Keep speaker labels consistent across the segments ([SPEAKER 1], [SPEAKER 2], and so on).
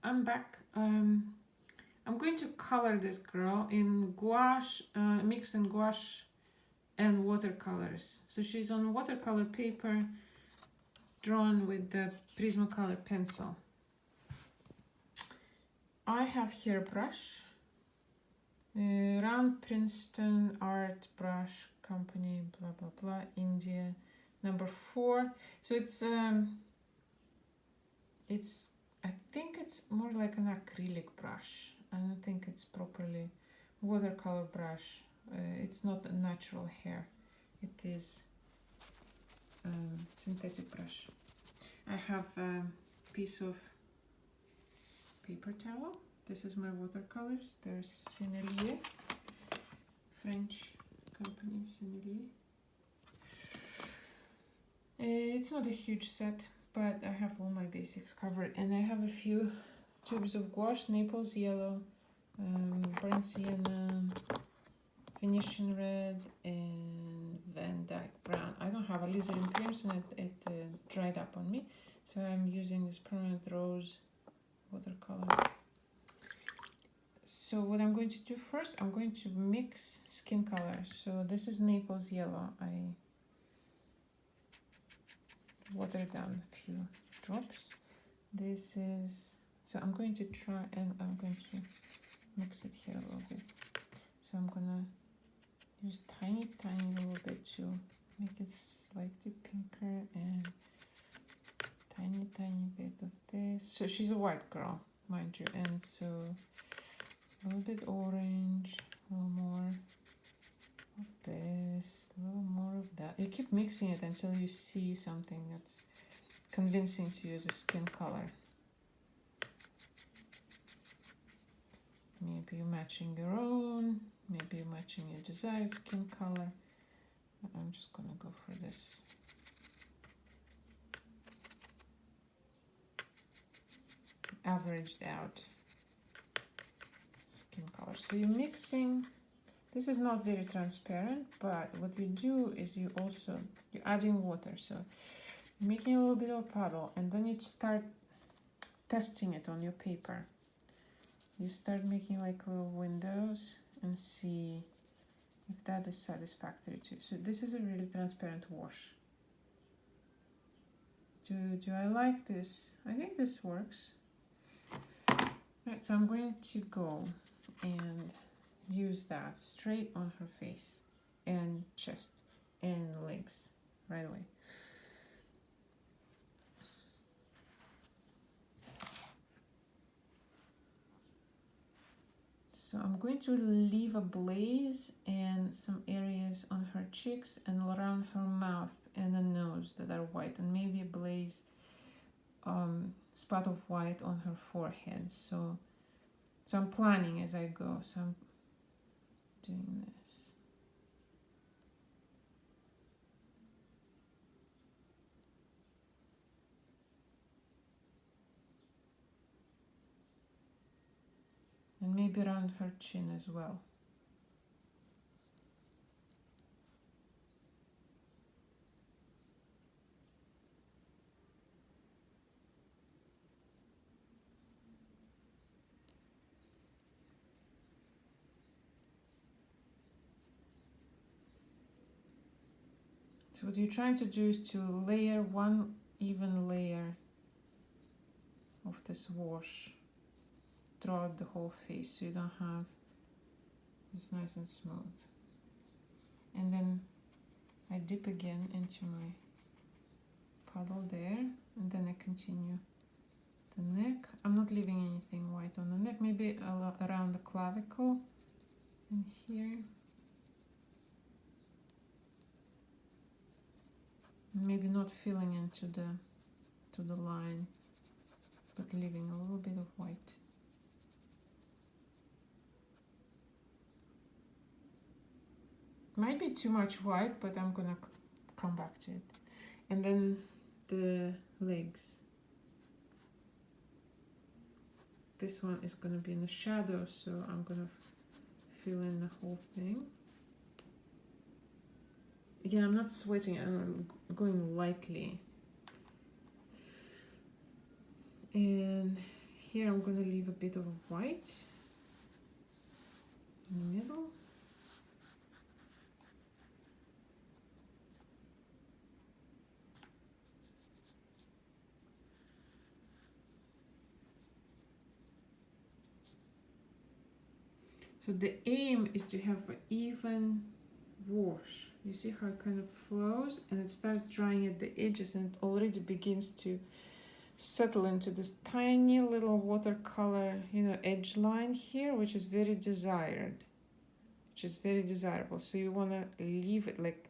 [SPEAKER 1] I'm back. I'm going to color this girl in gouache, mixed in gouache and watercolors. So she's on watercolor paper, drawn with the Prismacolor pencil. I have here a brush, round Princeton art brush company, blah blah blah, India, number 4. So it's I think it's more like an acrylic brush. I don't think it's properly watercolor brush. It's not a natural hair. It is synthetic brush. I have a piece of paper towel. This is my watercolors. There's Sennelier, French company Sennelier. It's not a huge set, but I have all my basics covered, and I have a few tubes of gouache, Naples yellow, burnt sienna, Venetian red, and Van Dyke brown. I don't have alizarin creams, and it dried up on me, so I'm using this permanent rose watercolor. So what I'm going to do first, I'm going to mix skin colors. So this is Naples yellow. I watered down a few drops. This is, so I'm going to try, and I'm going to mix it here a little bit. So I'm gonna use tiny little bit to make it slightly pinker, and tiny bit of this. So she's a white girl, mind you, and so a little bit orange, a little more of this, a little more of that. You keep mixing it until you see something that's convincing to use a skin color. Maybe you're matching your own, maybe you're matching your desired skin color. I'm just gonna go for this. Averaged out skin color. So you're mixing. This is not very transparent, but what you do is you're adding water. So you're making a little bit of a puddle, and then you start testing it on your paper. You start making like little windows and see if that is satisfactory too. So this is a really transparent wash. Do I like this? I think this works. Right, so I'm going to go and use that straight on her face and chest and legs right away. So I'm going to leave a blaze and some areas on her cheeks and around her mouth and the nose that are white, and maybe a blaze spot of white on her forehead. So I'm planning as I go. So I'm doing this. And maybe around her chin as well. So what you're trying to do is to layer one even layer of this wash throughout the whole face, so you don't have it's nice and smooth. And then I dip again into my puddle there, and then I continue the neck. I'm not leaving anything white on the neck, maybe around the clavicle and here. Maybe not filling into the line, but leaving a little bit of white. Might be too much white, but I'm gonna come back to it. And then the legs. This one is gonna be in the shadow, so I'm gonna fill in the whole thing. Again, I'm not sweating, I'm going lightly. And here I'm gonna leave a bit of white in the middle. So the aim is to have an even wash. You see how it kind of flows and it starts drying at the edges and it already begins to settle into this tiny little watercolor, you know, edge line here, which is very desired, which is very desirable. So you want to leave it like,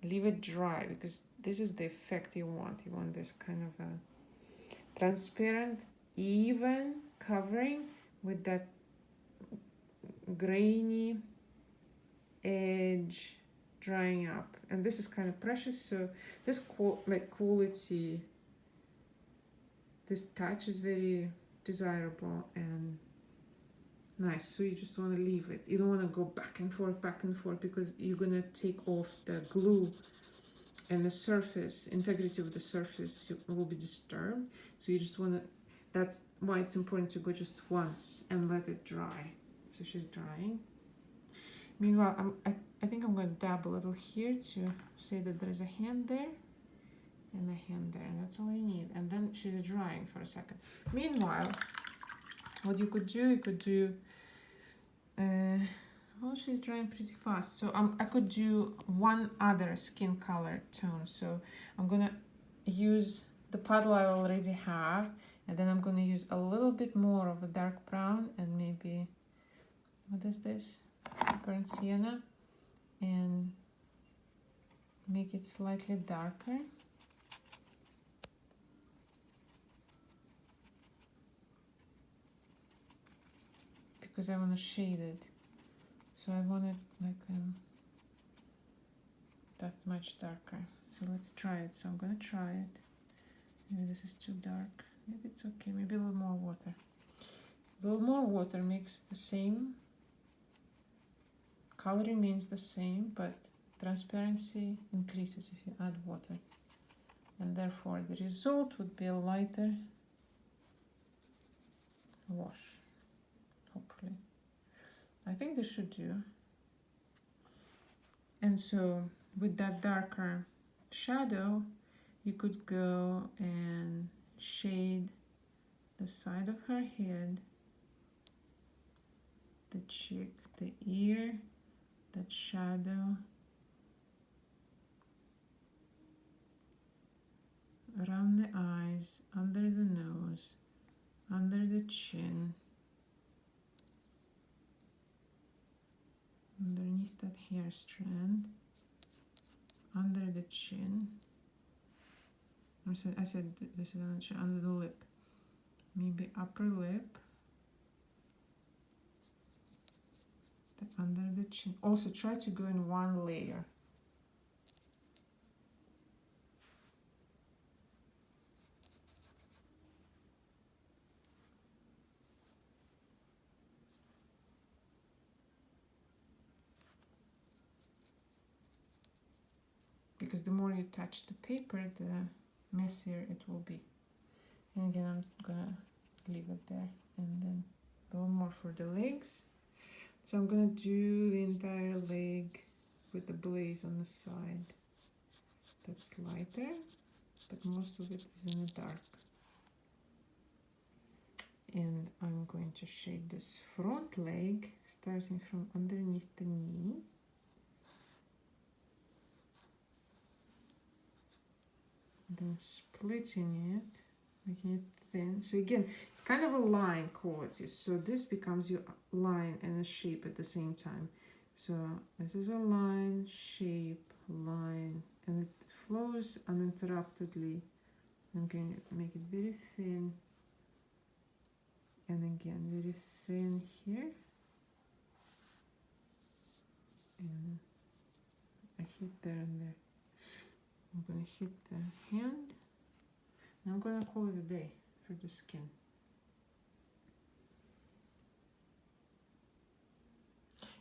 [SPEAKER 1] leave it dry, because this is the effect you want. You want this kind of a transparent, even covering with that grainy edge drying up. And this is kind of precious, so this quality, this touch is very desirable and nice. So you just want to leave it. You don't want to go back and forth, because you're gonna take off the glue and the surface, integrity of the surface will be disturbed. So you just want to, that's why it's important to go just once and let it dry. So she's drying. Meanwhile, I think I'm going to dab a little here to say that there's a hand there and a hand there, and that's all you need. And then she's drying for a second. Meanwhile, what you could do, well, she's drying pretty fast. So I could do one other skin color tone. So I'm gonna use the puddle I already have, and then I'm gonna use a little bit more of a dark brown and maybe, what is this? Burnt sienna, and make it slightly darker. Because I want to shade it. So I want it like that much darker. So let's try it. So I'm gonna try it. Maybe this is too dark. Maybe it's okay. Maybe a little more water. A little more water makes the same. Color remains the same, but transparency increases if you add water. And therefore the result would be a lighter wash, hopefully. I think this should do. And so with that darker shadow, you could go and shade the side of her head, the cheek, the ear, that shadow, around the eyes, under the nose, under the chin, underneath that hair strand, under the chin. I said this is on the chin, under the lip, maybe upper lip, under the chin. Also try to go in one layer. Because the more you touch the paper, the messier it will be. And again, I'm gonna leave it there, and then a little more for the legs. So I'm gonna do the entire leg with the blaze on the side. That's lighter, but most of it is in the dark. And I'm going to shade this front leg, starting from underneath the knee. Then splitting it, making it thin. So again, it's kind of a line quality. So this becomes your line and a shape at the same time. So this is a line, shape, line, and it flows uninterruptedly. I'm going to make it very thin. And again, very thin here. And I hit there and there. I'm going to hit the hand, and I'm going to call it a day for the skin.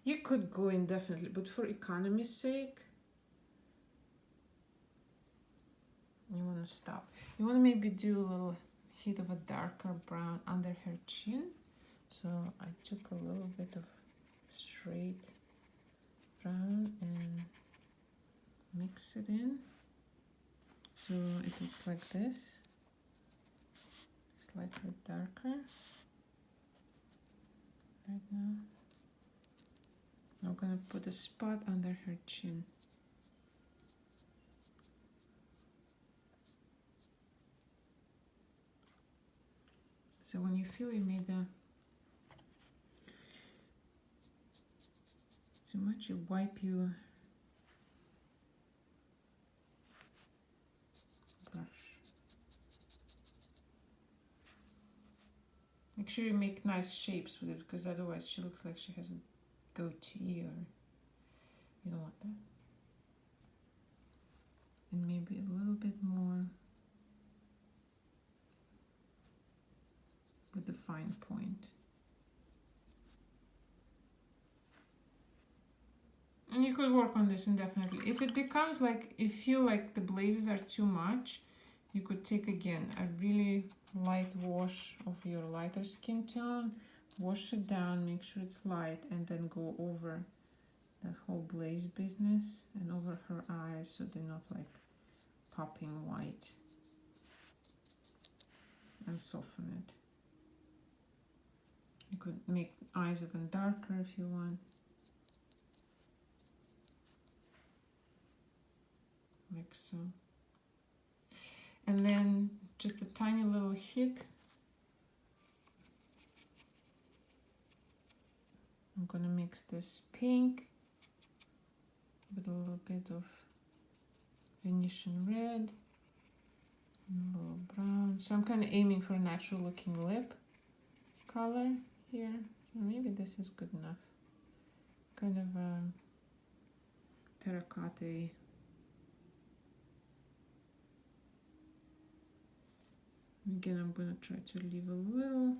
[SPEAKER 1] You could go indefinitely, but for economy's sake, you want to stop. You want to maybe do a little hit of a darker brown under her chin. So I took a little bit of straight brown and mix it in. So it looks like this, slightly darker right now. I'm gonna put a spot under her chin. So when you feel you made too much, you wipe your brush. Make sure you make nice shapes with it, because otherwise she looks like she has a goatee, or you don't want that. And maybe a little bit more with the fine point. And you could work on this indefinitely. If it becomes like, you feel like the blazes are too much, you could take again a really light wash of your lighter skin tone, wash it down, make sure it's light, and then go over that whole blaze business and over her eyes so they're not like popping white, and soften it. You could make eyes even darker if you want. Like so. And then just a tiny little hit. I'm gonna mix this pink with a little bit of Venetian red and a little brown. So I'm kind of aiming for a natural looking lip color here. Maybe this is good enough. Kind of a terracotta. Again, I'm gonna try to leave a little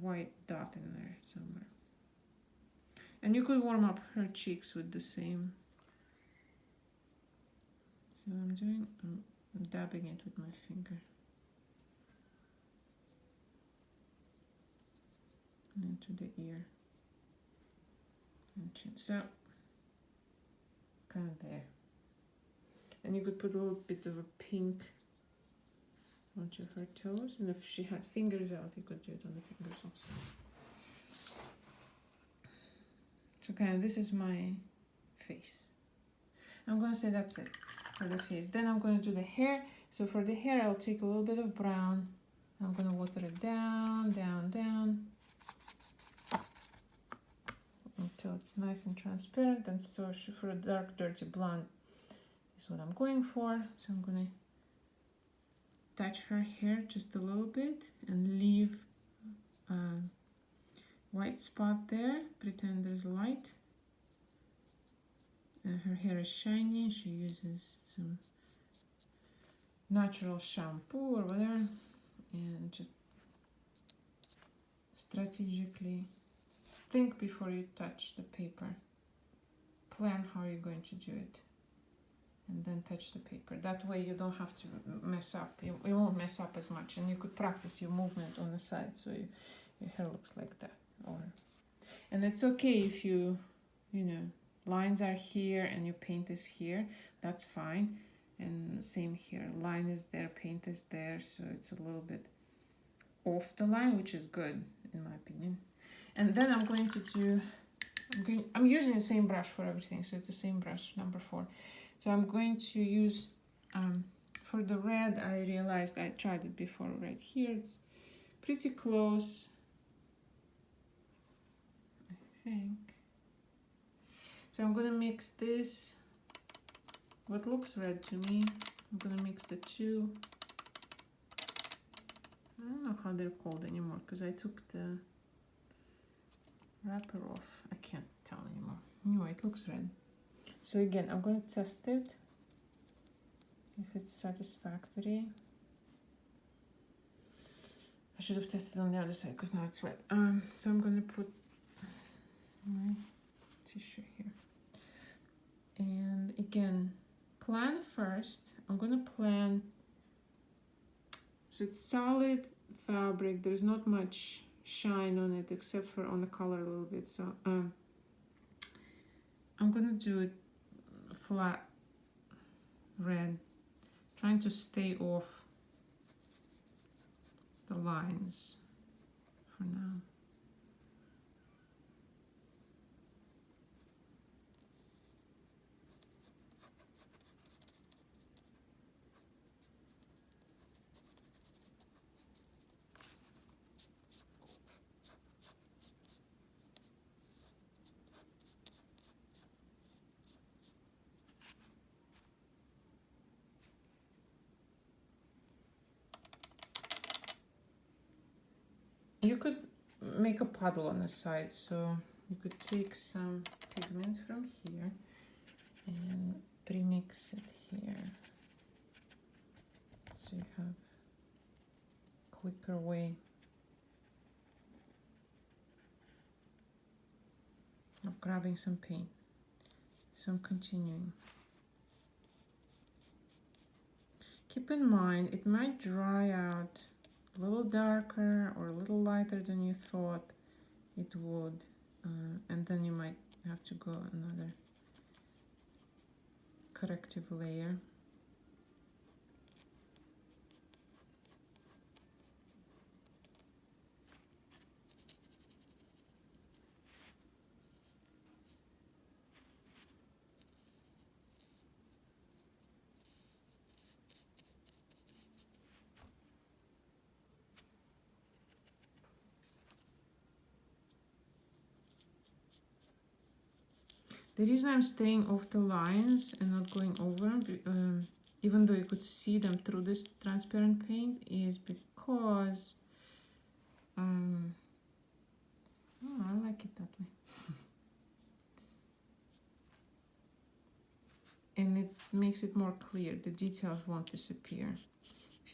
[SPEAKER 1] white dot in there somewhere. And you could warm up her cheeks with the same. So I'm dabbing it with my finger. And into the ear and chin. So, kind of there. And you could put a little bit of a pink onto her toes, and if she had fingers out, you could do it on the fingers also. So kind of, this is my face. I'm gonna say that's it for the face. Then I'm gonna do the hair. So for the hair, I'll take a little bit of brown. I'm gonna water it down, down, down, until it's nice and transparent. And so for a dark, dirty blonde is what I'm going for. So I'm gonna touch her hair just a little bit and leave a white spot there. Pretend there's light. And her hair is shiny. She uses some natural shampoo or whatever. And just strategically think before you touch the paper. Plan how you're going to do it. And then touch the paper. That way you don't have to mess up. You won't mess up as much, and you could practice your movement on the side so your hair looks like that. And it's okay if you know, lines are here and your paint is here. That's fine. And same here. Line is there, paint is there, so it's a little bit off the line, which is good in my opinion. And then I'm going to do. I'm using the same brush for everything, so it's the same brush, number 4. So I'm going to use, for the red, I realized I tried it before right here. It's pretty close, I think. So I'm going to mix this, what looks red to me. I'm going to mix the two. I don't know how they're called anymore because I took the wrapper off. I can't tell anymore. Anyway, it looks red. So again, I'm going to test it, if it's satisfactory. I should have tested on the other side because now it's wet. So I'm going to put my tissue here. And again, plan first. I'm going to plan So it's solid fabric. There's not much shine on it except for on the color a little bit. So I'm gonna do it flat red, trying to stay off the lines for now. You could make a puddle on the side, so you could take some pigment from here and pre-mix it here, so you have quicker way of grabbing some paint. So I'm continuing. Keep in mind it might dry out a little darker or a little lighter than you thought it would, and then you might have to go another corrective layer. The reason I'm staying off the lines and not going over, even though you could see them through this transparent paint, is because oh, I like it that way. And it makes it more clear. The details won't disappear.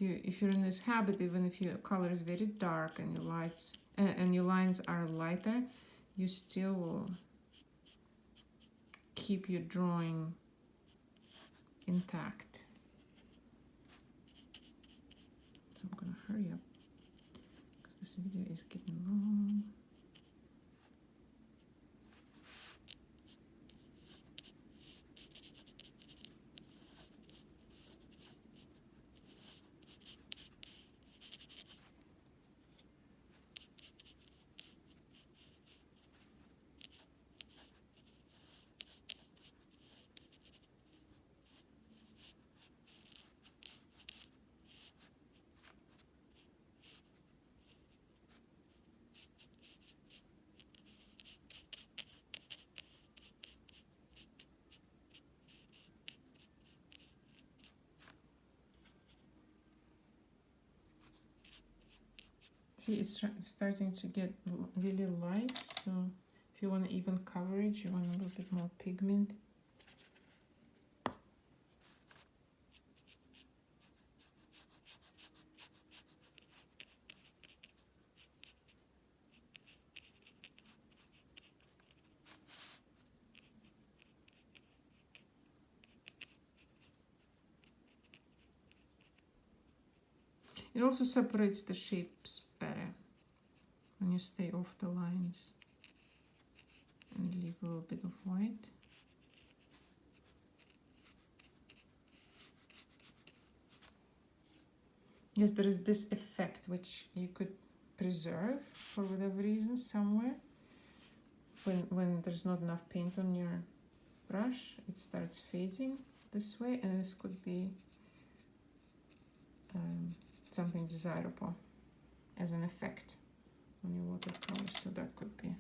[SPEAKER 1] If you're in this habit, even if your color is very dark and your lights and your lines are lighter, you still will keep your drawing intact. So I'm gonna hurry up because this video is getting long. See, it's starting to get really light, so if you want an even coverage, you want a little bit more pigment. It also separates the shapes better when you stay off the lines and leave a little bit of white. Yes, there is this effect which you could preserve for whatever reason somewhere. When there's not enough paint on your brush, it starts fading this way, and this could be something desirable as an effect on your watercolor, so that could be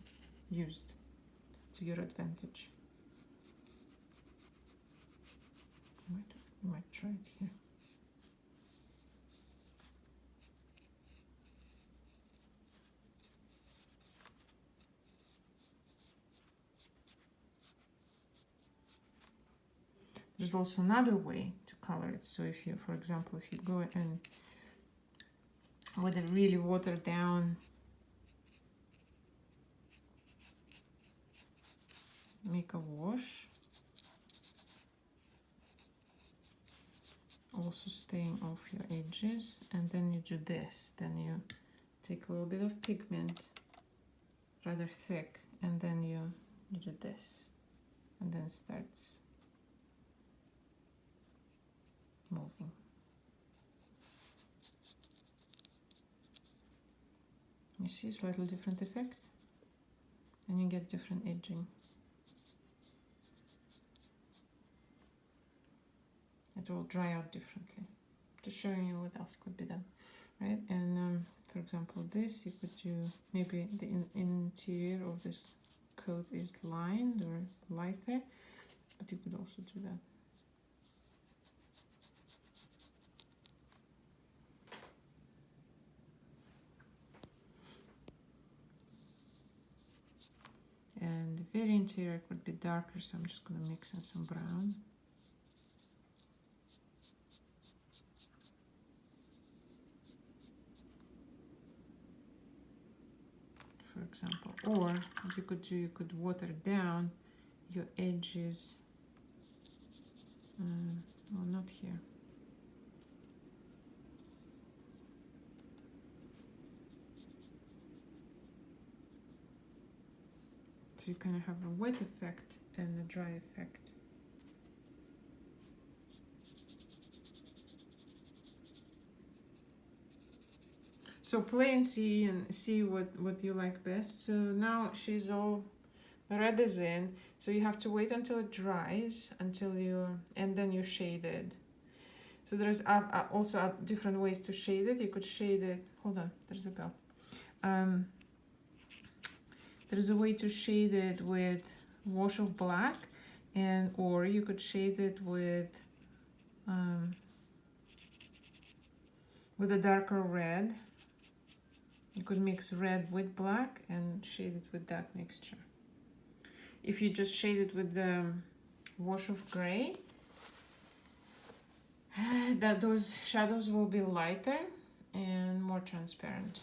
[SPEAKER 1] used to your advantage. You might try it here. There's also another way to color it. So if you, for example, if you go and with a really watered down, make a wash, also staying off your edges, and then you do this. Then you take a little bit of pigment, rather thick, and then you do this, and then it starts moving. You see a slightly different effect, and you get different edging. It will dry out differently. Just showing you what else could be done, right? And for example, this you could do, maybe the interior of this coat is lined or lighter, but you could also do that. And the very interior could be darker, so I'm just going to mix in some brown. For example, or what you could do, you could water down your edges. Well, not here. So you kind of have a wet effect and a dry effect. So play and see what you like best. So now she's all, the red is in, so you have to wait until it dries, and then you shade it. So there's also different ways to shade it. You could shade it, hold on, there's a bell. There's a way to shade it with wash of black, or you could shade it with a darker red. You could mix red with black and shade it with that mixture. If you just shade it with the wash of gray, those shadows will be lighter and more transparent.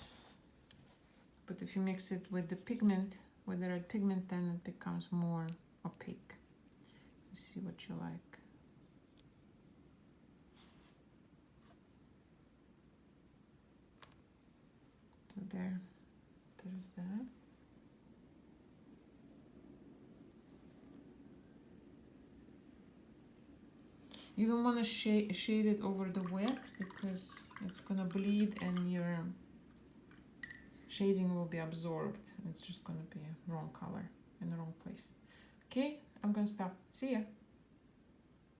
[SPEAKER 1] But if you mix it with the pigment, with the red pigment, then it becomes more opaque. You see what you like. So there's that. You don't want to shade it over the wet, because it's gonna bleed and your shading will be absorbed. It's just gonna be a wrong color in the wrong place. Okay, I'm gonna stop. See ya.